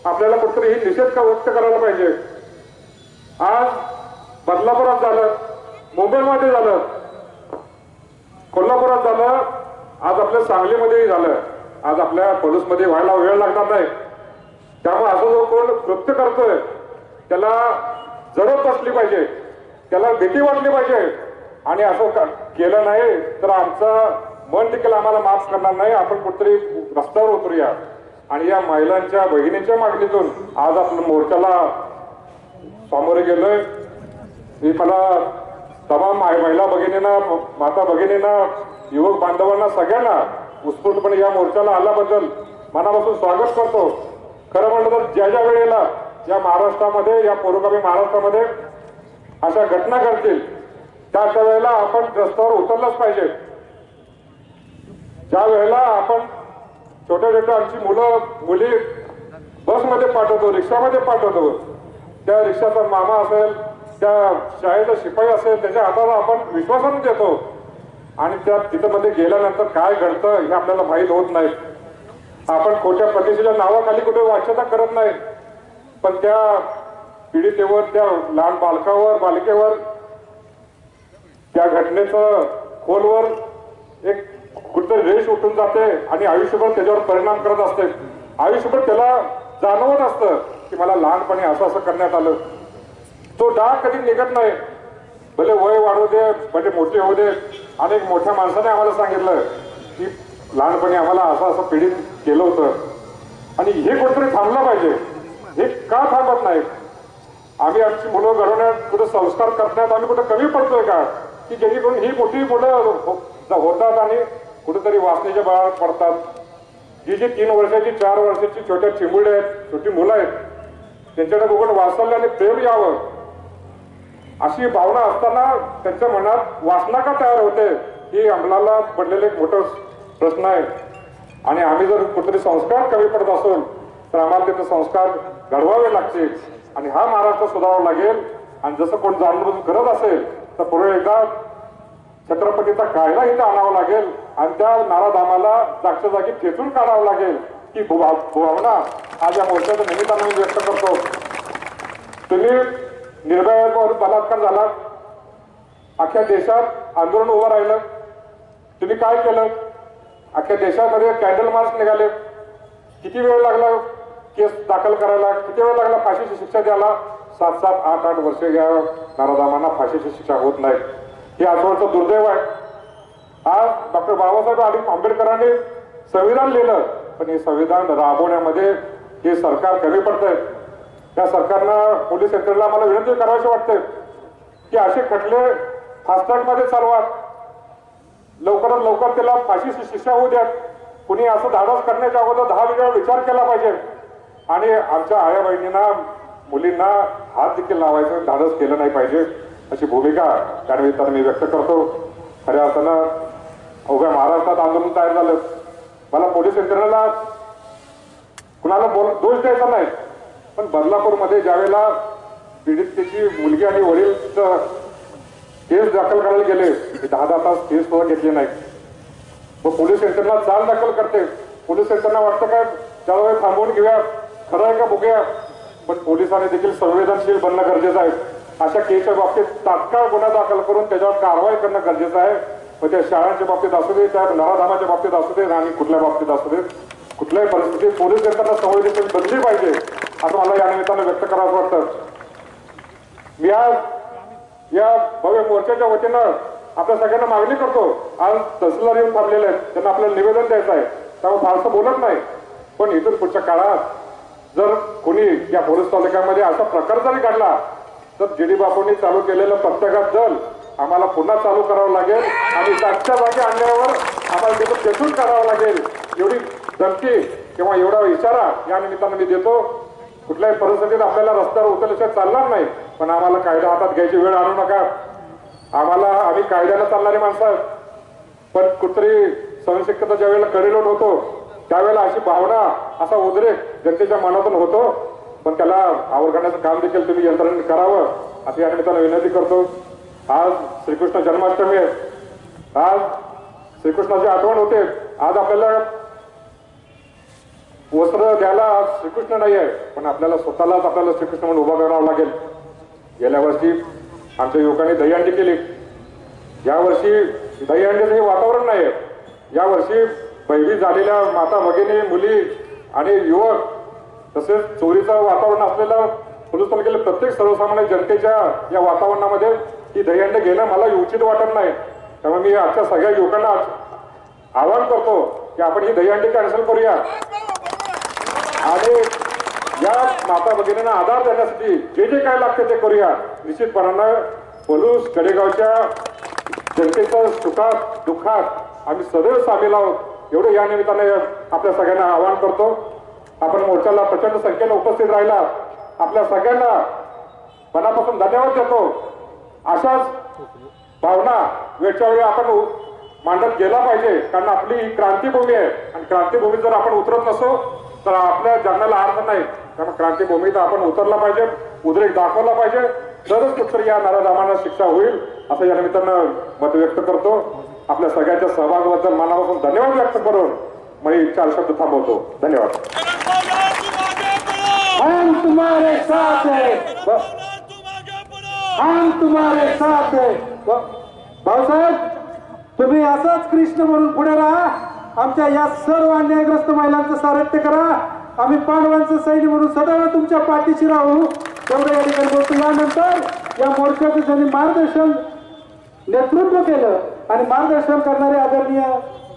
आपल्याला कुठतरी ही निषेध का व्यक्त करायला पाहिजे. आज बदलापुरात झालं, मुंबईमध्ये झालं, कोल्हापुरात झालं, आज आपल्या सांगलीमध्येही झालं. आज आपल्या पोलीसमध्ये व्हायला वेळ लागणार नाही. त्यामुळे असं जो कोण कृत्य करतोय त्याला जरूर बसली पाहिजे, त्याला भीती वाटली पाहिजे. आणि असं केलं नाही तर आमचं मन देखील आम्हाला माफ करणार नाही. आपण कुठतरी रस्त्यावर उतरूया. आणि या महिलांच्या बहिणीच्या मागणीतून आज आपण मोर्चाला सामोरे गेलोय. मी मला तमाम महिला भगिनींना, माता भगिनींना, युवक बांधवांना सगळ्यांना उत्स्फूर्तपणे या मोर्चाला आल्याबद्दल मनापासून स्वागत करतो. खरं म्हणलं तर ज्या ज्या वेळेला या महाराष्ट्रामध्ये, या पुरोगामी महाराष्ट्रामध्ये अशा घटना घडतील त्या वेळेला आपण रस्त्यावर उतरलंच पाहिजे. ज्या वेळेला आपण छोट्या छोट्या आमची मुलं मुली बसमध्ये पाठवतो, रिक्षामध्ये पाठवतो, त्या रिक्षाचा मामा असेल, त्या शाळेचा शिपाई असेल, त्याच्या हाताला आपण विश्वासाने देतो. आणि त्या तिथं मध्ये गेल्यानंतर काय घडतं हे आपल्याला माहीत होत नाही. आपण खोट्या प्रतिष्ठेच्या नावाखाली कुठे वाच्यता करत नाही. पण त्या पीडितेवर, त्या लहान बालकावर, बालिकेवर, त्या घटनेचं खोलवर एक कुठेतरी रेष उठून जाते आणि आयुष्यभर त्याच्यावर परिणाम करत असते. आयुष्यभर त्याला जाणवत असतं की मला लहानपणी असं असं करण्यात आलं. तो डाग कधी निघत नाही. भले वय वाढू दे, भले मोठे होऊ दे. अनेक मोठ्या माणसाने आम्हाला सांगितलं की लहानपणी आम्हाला असं असं पीडित केलं होतं. आणि हे कुठेतरी थांबलं पाहिजे. हे का थांबत नाही? आम्ही आमची मुलं घडवण्यात, कुठे संस्कार करण्यात आम्ही कुठे कमी पडतोय का? की जेणेकरून ही मोठी मुलं होतात आणि कुठेतरी वासनेच्या बळावर पडतात. जी 3 वर्षाची, 4 वर्षाची छोट्या चिमुरड्या आहेत, छोटी मुलं आहेत, त्यांच्याकडे बघून वात्सल्य आणि प्रेम यावं अशी भावना असताना त्यांच्या मनात वासना का तयार होते ही आम्हाला पडलेले एक मोठा प्रश्न आहे. आणि आम्ही जर कुठेतरी संस्कार कमी पडत असेल तर आम्हाला तिथे संस्कार घडवावे लागतील. आणि हा महाराष्ट्र सुधारावा लागेल. आणि जसं कोण जाणून करत असेल तर पुढे एकदा छत्रपतीचा कायदा इथं आणावा लागेल आणि त्या नाराधामाला जागच्या जागी खेचून काढावं लागेल. ही भावना आज या मोर्चाच्या निमित्तानं मी व्यक्त करतो. तुम्ही निर्भयावर बलात्कार झाला, अख्ख्या देशात आंदोलन उभं राहिलं, तुम्ही काय केलं? अख्ख्या देशामध्ये कॅन्डल मार्च निघाले. किती वेळ लागला केस दाखल करायला? किती वेळ लागला फाशीची शिक्षा द्यायला? 7-7, 8-8 वर्षे या नराधामांना फाशीची शिक्षा होत नाही. हे आजवरचं दुर्दैव आहे. आज डॉक्टर बाबासाहेब आंबेडकरांनी संविधान लिहिलं, पण हे संविधान राबवण्यामध्ये हे सरकार कमी पडतंय. त्या सरकारनं पोलीस यंत्रणेला मला विनंती करावीशी वाटते की असे खटले फास्टट्रॅकमध्ये चालवा, लवकरात लवकर त्याला फाशीची शिक्षा होऊ द्या. कुणी असं धाडस करण्याच्या अगोदर 10 वेळा विचार केला पाहिजे. आणि आमच्या आया बहिणींना, मुलींना हात देखील लावायचं धाडस केलं नाही पाहिजे अशी भूमिका त्यानिमित्तानं मी व्यक्त करतो. खऱ्या अर्थानं अवघ्या महाराष्ट्रात आंदोलन तयार झालं. मला पोलीस यंत्रणेला कुणाला दोष द्यायचा नाही, पण बदलापूरमध्ये ज्यावेळेला पीडितेची मुलगी आणि वडील केस दाखल करायला गेले, 10 तास केस सुद्धा घेतली नाही. मग पोलीस यंत्रणा चाल दाखल करते. पोलीस यंत्रणा वाटतं काय त्यावेळेस थांबवून घेऊया, खरं आहे का बघूया. पण पोलिसांनी देखील संवेदनशील बनणं गरजेचं आहे. अशा केसच्या बाबतीत तात्काळ गुन्हा दाखल करून त्याच्यावर कारवाई करणं गरजेचं आहे. मग त्या शाळांच्या बाबतीत असू दे, त्या नराधामाच्या बाबतीत असू दे आणि कुठल्या बाबतीत असू दे, कुठल्याही परिस्थितीत पोलीस यंत्रणा संवेदनशील बनली पाहिजे असं मला या निमित्तानं व्यक्त करावं वाटतं. मी आज या भव्य मोर्चाच्या वतीनं आपल्या सगळ्यांना मागणी करतो. आज तहसीलदार येऊन थांबलेले आहेत, त्यांना आपल्याला निवेदन द्यायचं आहे, त्यामुळे फारसं बोलत नाही. पण इथून पुढच्या काळात जर कोणी या पोलीस तालुक्यामध्ये असा प्रकार जरी घडला तर जीडी बापूंनी चालू केलेलं प्रत्येकात दल आम्हाला पुन्हा चालू करावं लागेल आणि जागच्या जागी आणल्यावर आम्हाला तिथं पेटून करावं लागेल. एवढी धमकी किंवा एवढा इशारा या निमित्तानं मी देतो. कुठल्याही परिस्थितीत आपल्याला रस्त्यावर उतरल्याशिवाय चालणार नाही, पण आम्हाला कायदा हातात घ्यायची वेळ आणू नका. आम्ही कायद्यानं चालणारी माणसं आहोत, पण कुठतरी सहनशक्यता ज्या वेळेला कडेलोट होतो त्यावेळेला अशी भावना असा उद्रेक जनतेच्या मनातून होतो. पण त्याला आवर करण्याचं काम देखील तुम्ही यंत्रणेने करावं असं या निमित्तानं विनंती करतो. आज श्रीकृष्ण जन्माष्टमी आहे, आज श्रीकृष्णाची आठवण होते. आज आपल्याला वस्त्र द्यायला श्रीकृष्ण नाही आहे, पण आपल्याला स्वतःलाच आपल्याला श्रीकृष्ण म्हणून उभा करावं लागेल. गेल्या वर्षी आमच्या युवकांनी दहीहंडी केली, यावर्षी दहीहंडीचं हे वातावरण नाही आहे. यावर्षी भयभीत झालेल्या माता भगिनी मुली आणि युवक तसेच चोरीचं वातावरण असलेलं पोलीस तालुक्यातील प्रत्येक सर्वसामान्य जनतेच्या या वातावरणामध्ये ही दहीहंडी घेणं मला उचित वाटत नाही. त्यामुळे मी आजच्या सगळ्या युवकांना आवाहन करतो की आपण ही दहीहंडी कॅन्सल करूया आणि या माता भगिनींना आधार देण्यासाठी जे जे काय लागते ते करूया. निश्चितपणानं पलूस कडेगावच्या जनतेच्या सुखात दुःखात आम्ही सदैव सामील आहोत, एवढं या निमित्ताने आपल्या सगळ्यांना आवाहन करतो. आपण मोर्चाला प्रचंड संख्येने उपस्थित राहिला, आपल्या सगळ्यांना मनापासून धन्यवाद देतो. अशाच भावना वेळच्या वेळी आपण मांडत गेला पाहिजे, कारण आपली ही क्रांतीभूमी आहे आणि क्रांतीभूमी जर आपण उतरत नसो तर आपल्या जगण्याला अर्थ नाही. त्यामुळे क्रांतीभूमीत आपण उतरला पाहिजे, उद्रेक दाखवला पाहिजे, तरच कुठतरी या नराधमांना शिक्षा होईल असं या निमित्तानं मत व्यक्त करतो. आपल्या सगळ्यांच्या सहभागाबद्दल मनापासून धन्यवाद व्यक्त करून मी 4 शब्द थांबवतो. धन्यवाद. हम तुम्हारे साथ है, हम तुम्हारे साथ है. भाऊसाहेब, तुम्ही असाच कृष्ण म्हणून पुढे राहा, आमच्या या सर्व अन्यायग्रस्त महिलांचं सारथ्य करा. आम्ही पांडवांचं सैन्य म्हणून सदैव तुमच्या पाठीशी राहू. तेवढं या ठिकाणी बोलतो. यानंतर या मोर्चाचं त्यांनी मार्गदर्शन नेतृत्व केलं आणि मार्गदर्शन करणारे आदरणीय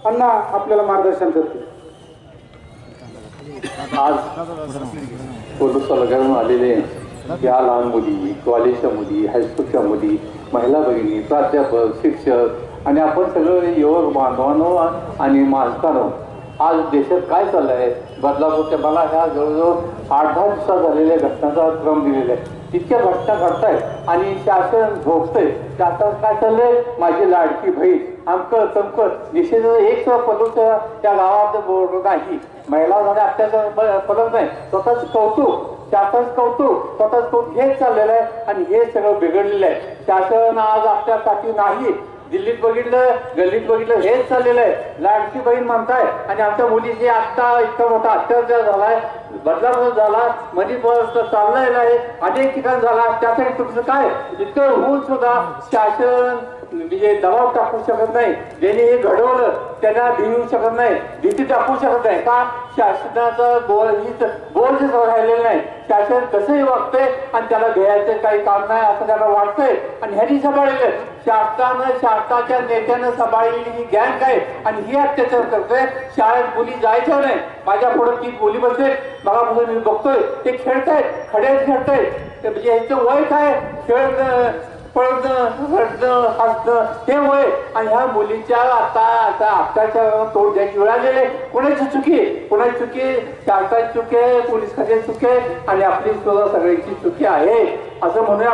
अण्णा आपल्याला मार्गदर्शन करतील. आज पोलीस तालुक्यातून आलेले या लहान मुली, कॉलेजच्या मुली, हायस्कूलच्या मुली, महिला भगिनी, प्राध्यापक, शिक्षक आणि आपण सगळं युवक बांधवांनो आणि मालकांनो, आज देशात काय चाललं आहे बदलापूरच्या, मला ह्या जवळजवळ 8-10 दिवसात झालेल्या घटनांचा क्रम दिलेला आहे. इतक्या घटना घडतायत आणि शासन झोपतंय. शासन काय चाललंय, माझी लाडकी बहीण आमकं तमकं, निषेध एक पदूच्या त्या गावात बोर्ड नाही, महिला झाल्या अत्याचार पदक नाही, स्वतःच कौतुक, शासन कौतुक, स्वतःच कौतुक हेच चाललेलं आहे आणि हे सगळं बिघडलेलं आहे. शासन आज आपल्यासाठी नाही, दिल्लीत बघितलं, गल्लीत बघितलं, हेच चाललेलं आहे. लाडकी बहीण म्हणताय आणि आमच्या मुलीची आता इतका मोठा अत्याचार झालाय, बदलापूर झाला, मणिपूर चाललेला आहे, अनेक ठिकाण झाला. त्यासाठी तुमचं काय इतकं होऊन सुद्धा शासन म्हणजे दबाव टाकू शकत नाही. ज्यांनी हे घडवलं त्यांना भिवू शकत नाही, भीती टाकू शकत नाही. का शासनाचं बोल राहिलेलं नाही. शासन कसंही वागतंय आणि त्याला घ्यायचं काही काम नाही असं त्याला वाटतंय आणि ह्यांनी सांभाळलेलं. शासनाच्या नेत्यानं सांभाळलेली ही गँग आहे आणि ही अत्याचार करतोय. शाळेत मुली जायच्या नाही. माझ्या पुढे 3 मुली बसले, बघा मी बघतोय ते खेळतायत, खड्यात खेळतायत. म्हणजे ह्याचं वय काय, खेळणं, पळणं, रडणं, हसणं हे वय. आणि ह्या मुलीच्या आता अत्याचार तोड द्यायची वेळ आलेली. कोणाची चुकी, कोणाची चुकी, शासनाची चुकी आहे, पोलीस खात्याची चुकी आहे आणि आपली सुद्धा सगळ्यांची चुकी आहे असं म्हणूया.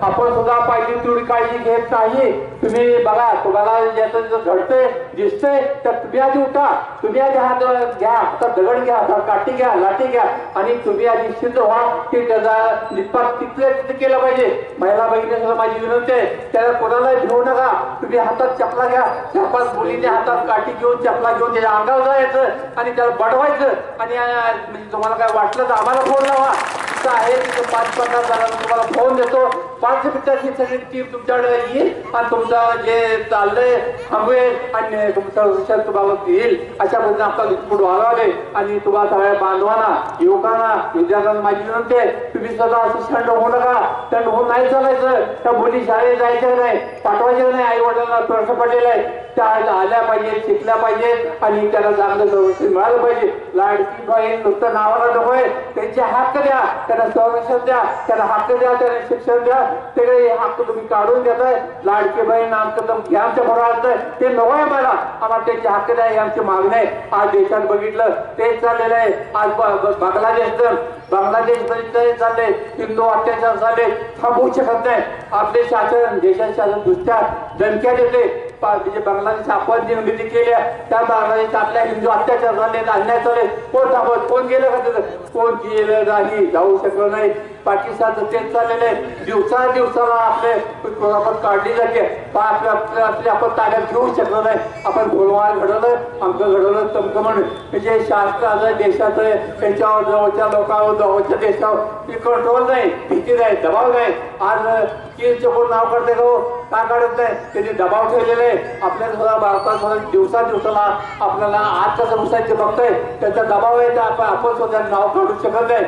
आपण सुद्धा पाहिजे तेवढी काळजी घेत नाही. तुम्ही बघा, तुम्हाला ज्याचं घडतंय दिसतंय तर तुम्ही आधी उठा, तुम्ही आधी हात घ्या, हातात दगड घ्या, हातात काठी घ्या, लाठी घ्या आणि तुम्ही आधी सिद्ध व्हा की त्याचा निष्पात तिथे केला पाहिजे. महिला बहिणी सुद्धा माझी विनंती आहे, त्याला कोणाला भिवू नका. तुम्ही हातात चपला घ्या, 4-5 मुलीने हातात काठी घेऊन चपला घेऊन त्याच्या अंगावर जायचं आणि त्याला बडवायचं आणि म्हणजे तुम्हाला काय वाटलं तर आम्हाला फोन लावा. माणसं आहेत तिथे 5-50 जणांना तुम्हाला फोन देतो. 5 मिनिटाची सगळी टीम तुमच्याकडे येईल आणि तुमचं जे चाललंय थांबवेल आणि तुमचं विषय तुम्हाला देईल. अशा पद्धतीने आपला विस्फोट वाढवले आणि तुम्हाला सगळ्या बांधवांना, युवकांना, विद्यार्थ्यांना माझी विनंती आहे, तुम्ही स्वतः असं थंड होऊ नका. थंड होऊन नाही चालायचं. त्या मुली शाळेत जायचं नाही, पाठवायचं नाही. आई वडिलांना प्रश्न पडलेला आहे, त्या आल्या पाहिजे, शिकल्या पाहिजे आणि त्याला चांगलं संरक्षण मिळालं पाहिजे. लाडकी बहीण नुसतं नावाला नकोय, त्यांचे हक्क द्या, त्यांना संरक्षण द्या, त्यांना हक्क द्या, त्यांना शिक्षण द्या. ते हक्क तुम्ही काढून देताय. लाडकी बहीण आमचं घ्या आमच्या बरोबर ते नवं आहे. आम्हाला त्यांचे हक्क द्या ही आमची मागणी आहे. आज देशात बघितलं तेच चाललेलं आहे. आज बांगलादेश चालले, हिंदू अत्याचार झाले, थांबवू शकत नाही. आपले शासन, देशाचे शासन दुसऱ्या धमक्या देते. म्हणजे बांगलादेश आपण जी निर्मिती केल्या त्या बांगलादेश आपल्या हिंदू अत्याचार झाले, अन्याय झाले. कोण थांबवत, कोण गेलं का तिथं? कोण गेलं नाही, जाऊ शकलं नाही. पाकिस्तानचं तेच चाललेलं आहे. दिवसाला आपले आपण काढली जाते, आपले आपण ताब्यात घेऊ शकलो नाही. आपण गोलमाल घडवलं, आमचं घडवलं तमकमण. म्हणजे शासनाचं देशाचं त्यांच्यावर जवळच्या लोकांवर, जवळच्या देशावर कंट्रोल नाही, भीती नाही, दबाव नाही. आज चीनचं कोण नाव काढते का काढत नाही? त्यांनी दबाव ठेवलेले आहे. आपल्या सुद्धा भारतात दिवसाला आपल्याला आज कसं घुसायचं बघतोय, त्याचा दबाव आहे. आपण स्वतः नाव काढू शकत नाही.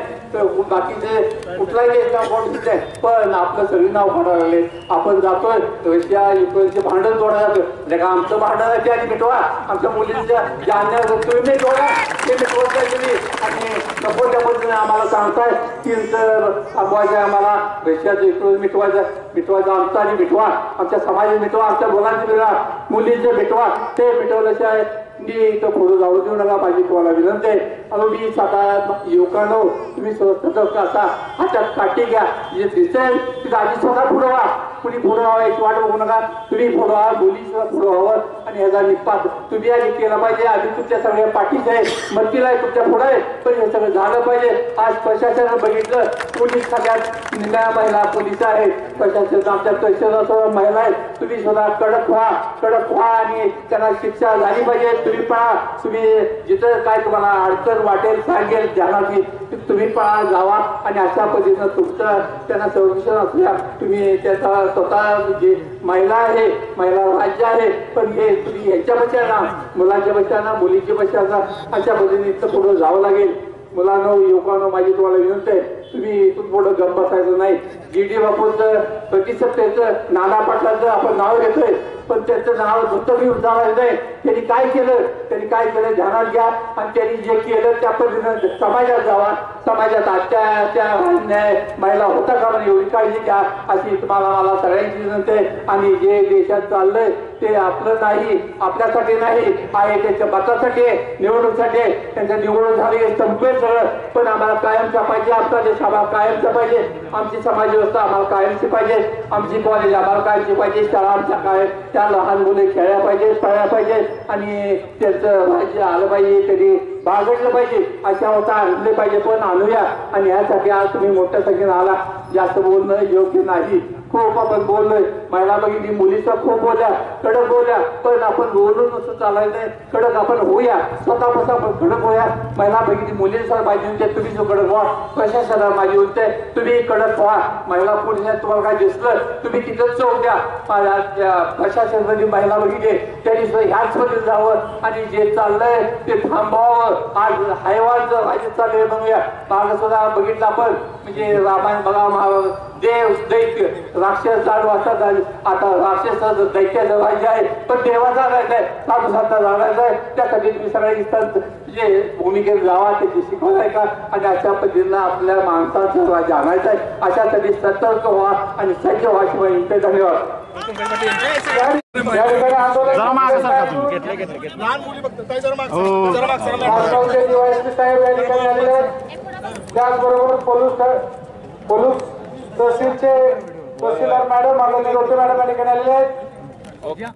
बाकीचे कुठलाही देश नाव काढू शकत नाही, पण आपलं सगळी नाव काढायला लागले. आपण जातोय रशिया युक्रेनचे भांडण जोडा जातोय. आमचं भांडण आहे ते आधी मिटवा. आमच्या मुलींच्या ज्या अन्याय तुम्ही मिटवा, ते मिटवत नाही तुम्ही. आणि नको त्या पद्धतीने आम्हाला सांगताय चीनचं थांबवायचं, आम्हाला रशियाचं युक्रेन मिटवायचं आमचं आणि मिटवा. आमच्या समाजात मिटवा, आमच्या मुलांचे मिटवा, मुलींचे मिटवा. ते मिटवल्याशिवाय मी इथं पुढे जाऊ देऊ नका. पाहिजे तुम्हाला विनंती आहे. मी स्वतः युवकांनो, तुम्ही स्वतः असा हातात काठी घ्या, जे दिसेल तिथं आधी स्वतः पुढं व्हा. कुणी पुढं व्हावं याची वाट बघू नका. तुम्ही पुढं व्हा, मुली सुद्धा पुढं व्हावं आणि ह्याचा निपात तुम्ही आधी केला पाहिजे. आधी तुमच्या सगळ्या पाठीचे आहे, मदतीला आहे, तुमच्या पुढे आहे, पण हे सगळं झालं पाहिजे. आज प्रशासनानं बघितलं, पोलीस सगळ्यात निम्या महिला पोलीस आहेत. प्रशासन आमच्या तहसीलदार महिला आहेत. तुम्ही स्वतः कडक व्हा आणि त्यांना शिक्षा झाली पाहिजे. तुम्ही पहा, तुम्ही जिथं काय तुम्हाला अडचण वाटेल सांगेल ध्यानाची तुम्ही पहा, जावा आणि अशा पद्धतीनं तुमचं त्यांना संरक्षण असल्या तुम्ही त्याचा स्वतः जे महिला आहे, महिला राज्य आहे, पण हे तुम्ही ह्याच्या बचाना, मुलांच्या बचाना, मुलीच्या बचाना, अशा पद्धतीने इथं पुढं जावं लागेल. मुलांनो, युवकांनो, माझी तुम्हाला विनंती आहे, तुम्ही इथून पुढं गप बसायचं नाही. GD बापूंचं, प्रतिसत्तेचं, नाना पाटलांचं आपण नाव घेतोय, पण त्याचं नाव नुसतं घेऊन चालायचं नाही. त्यांनी काय केलं ध्यानात घ्या आणि त्यांनी जे केलं त्या पद्धतीनं समाजात जावा. समाजात अन्याय महिला होता का म्हणजे एवढी काळजी घ्या, अशी तुम्हाला मला सगळ्यांची विनंती आहे. आणि जे देशात चाललंय ते आपलं नाही, आपल्यासाठी नाही आहे, त्याच्या मतासाठी आहे, निवडणुकीसाठी आहे. त्यांचं निवडणूक झाली संपवेल सगळं, पण आम्हाला कायमचा पाहिजे. आपला देश आम्हाला कायमचा पाहिजे. आमची समाज व्यवस्था आम्हाला कायमची पाहिजे. आमची कॉलेज आम्हाला कायमची पाहिजे. शाळा आमच्या काय, त्या लहान मुले खेळल्या पाहिजे, पळल्या पाहिजे आणि त्यांचं भाजी आलं पाहिजे, त्यांनी बागडलं पाहिजे, अशा होता आणले पाहिजे. पण आणूया आणि यासाठी आज तुम्ही मोठ्या संख्येनं आला. जास्त बोलणं योग्य नाही. खूप आपण बोललोय, महिला भगिनी मुलीचा खूप बोलल्या, कडक बोलल्या, पण आपण बोलून नुसतं चालायचं. कडक आपण होऊया, स्वतःपासून आपण कडक होऊया. महिला भगिनी मुलींचा माझी होते, तुम्ही जो कडक व्हा. प्रशासनाला माझी होते, तुम्ही कडक व्हा. महिला पोलिसात तुम्हाला काय दिसलं तुम्ही तिथंच चौक द्या. प्रशासनाची महिला भगिनी त्यांनी ह्याच मध्ये जावं आणि जे चाललंय ते थांबवावं. आज हैवानचं राज्य चाललंय म्हणूया. मागं सुद्धा बघितलं आपण, म्हणजे रामायण बघा, देव दैत्य राक्षस 8 वाजता झाले. आता राक्षस दैत्याचं राज्य आहे, पण देवाचा राज्य आहे, साधू संतांचा जागायचं आहे. त्यासाठी तुम्ही सगळ्या जे भूमिकेत जावा, त्याची शिकवण आहे का आणि अशा पद्धतीनं आपल्या माणसाचं राज्य आणायचं आहे. अशासाठी सतर्क व्हा आणि सज्ज व्हा. शिवाय धन्यवाद. त्याचबरोबर पोलीस तहसीलदार मॅडम, मॅडम या ठिकाणी आलेले आहेत.